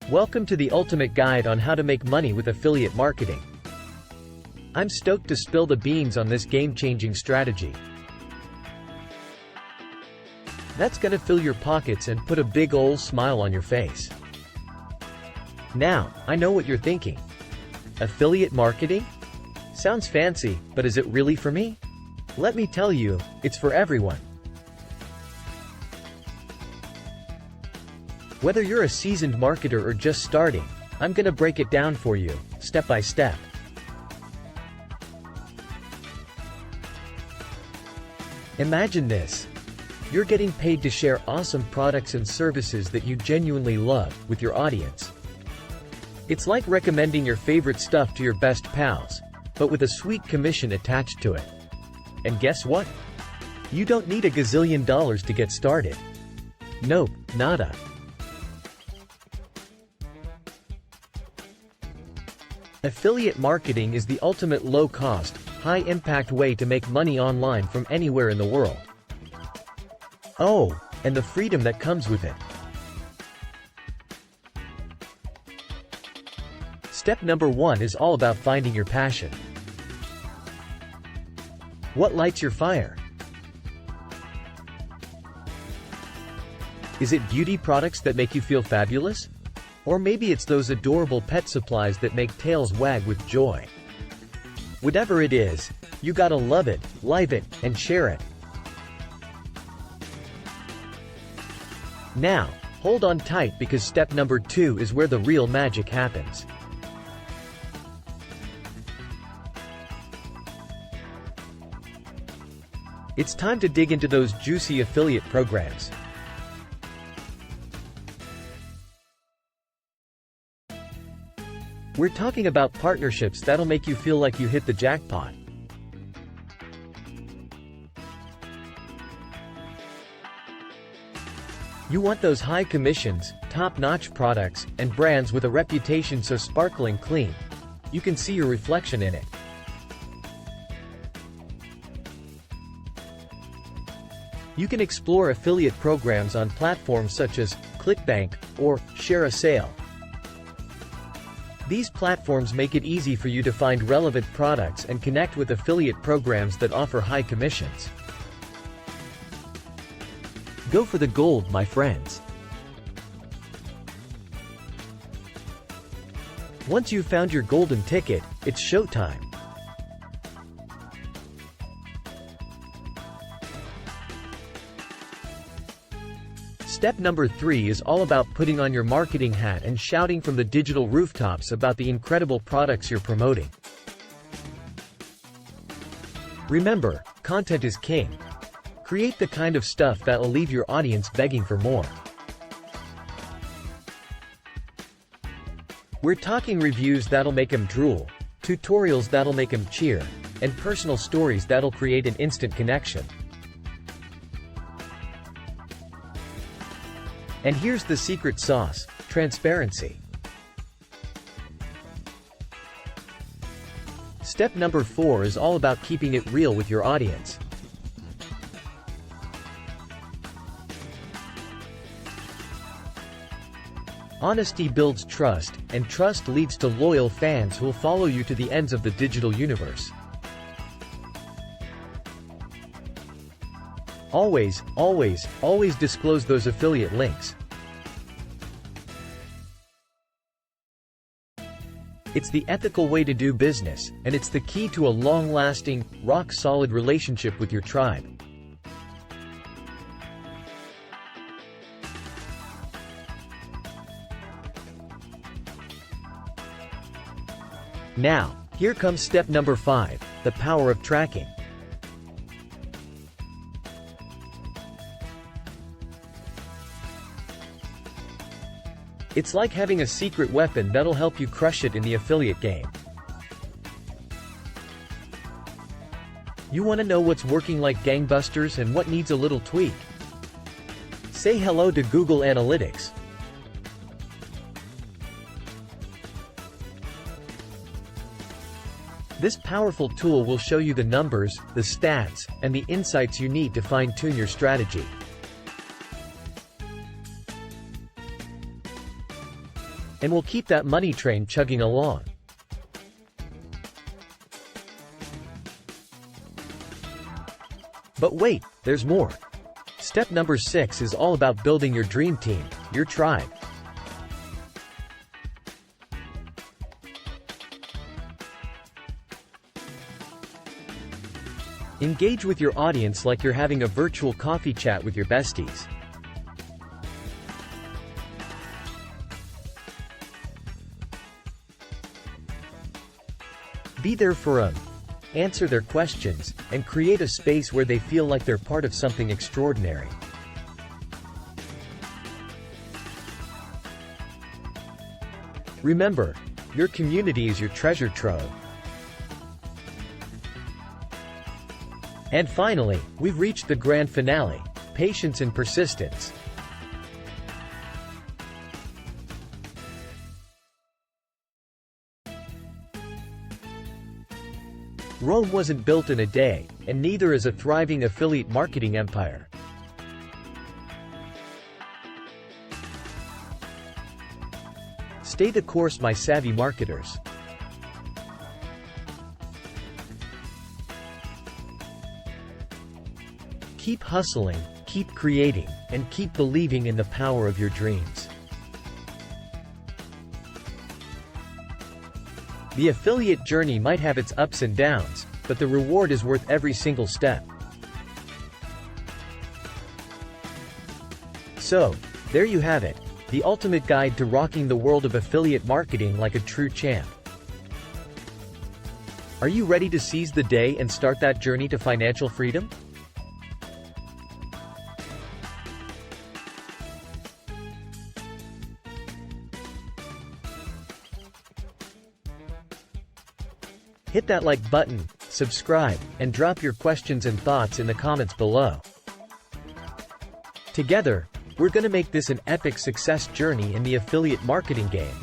Welcome to the ultimate guide on how to make money with affiliate marketing. I'm stoked to spill the beans on this game-changing strategy. That's gonna fill your pockets and put a big ol' smile on your face. Now, I know what you're thinking. Affiliate marketing? Sounds fancy, but is it really for me? Let me tell you, it's for everyone. Whether you're a seasoned marketer or just starting, I'm gonna break it down for you, step by step. Imagine this. You're getting paid to share awesome products and services that you genuinely love with your audience. It's like recommending your favorite stuff to your best pals, but with a sweet commission attached to it. And guess what? You don't need a gazillion dollars to get started. Nope, nada. Affiliate marketing is the ultimate low-cost, high-impact way to make money online from anywhere in the world. Oh, and the freedom that comes with it. Step number 1 is all about finding your passion. What lights your fire? Is it beauty products that make you feel fabulous? Or maybe it's those adorable pet supplies that make tails wag with joy. Whatever it is, you gotta love it, live it, and share it. Now, hold on tight because step number 2 is where the real magic happens. It's time to dig into those juicy affiliate programs. We're talking about partnerships that'll make you feel like you hit the jackpot. You want those high commissions, top-notch products, and brands with a reputation so sparkling clean, you can see your reflection in it. You can explore affiliate programs on platforms such as clickbank or share a sale. These platforms make it easy for you to find relevant products and connect with affiliate programs that offer high commissions. Go for the gold, my friends. Once you've found your golden ticket, it's showtime. Step number 3 is all about putting on your marketing hat and shouting from the digital rooftops about the incredible products you're promoting. Remember, content is king. Create the kind of stuff that'll leave your audience begging for more. We're talking reviews that'll make them drool, tutorials that'll make them cheer, and personal stories that'll create an instant connection. And here's the secret sauce: transparency. Step number 4 is all about keeping it real with your audience. Honesty builds trust, and trust leads to loyal fans who'll follow you to the ends of the digital universe. Always, always, always disclose those affiliate links. It's the ethical way to do business, and it's the key to a long-lasting, rock-solid relationship with your tribe. Now, here comes step number 5, the power of tracking. It's like having a secret weapon that'll help you crush it in the affiliate game. You want to know what's working like gangbusters and what needs a little tweak? Say hello to Google Analytics. This powerful tool will show you the numbers, the stats, and the insights you need to fine-tune your strategy. and we'll keep that money train chugging along. But wait, there's more. Step number 6 is all about building your dream team, your tribe. Engage with your audience like you're having a virtual coffee chat with your besties. Be there for them. Answer their questions, and create a space where they feel like they're part of something extraordinary. Remember, your community is your treasure trove. And finally, we've reached the grand finale: patience and persistence. Rome wasn't built in a day, and neither is a thriving affiliate marketing empire. Stay the course, my savvy marketers. Keep hustling, keep creating, and keep believing in the power of your dreams. The affiliate journey might have its ups and downs, but the reward is worth every single step. So, there you have it, the ultimate guide to rocking the world of affiliate marketing like a true champ. Are you ready to seize the day and start that journey to financial freedom? Hit that like button, subscribe, and drop your questions and thoughts in the comments below. Together, we're gonna make this an epic success journey in the affiliate marketing game.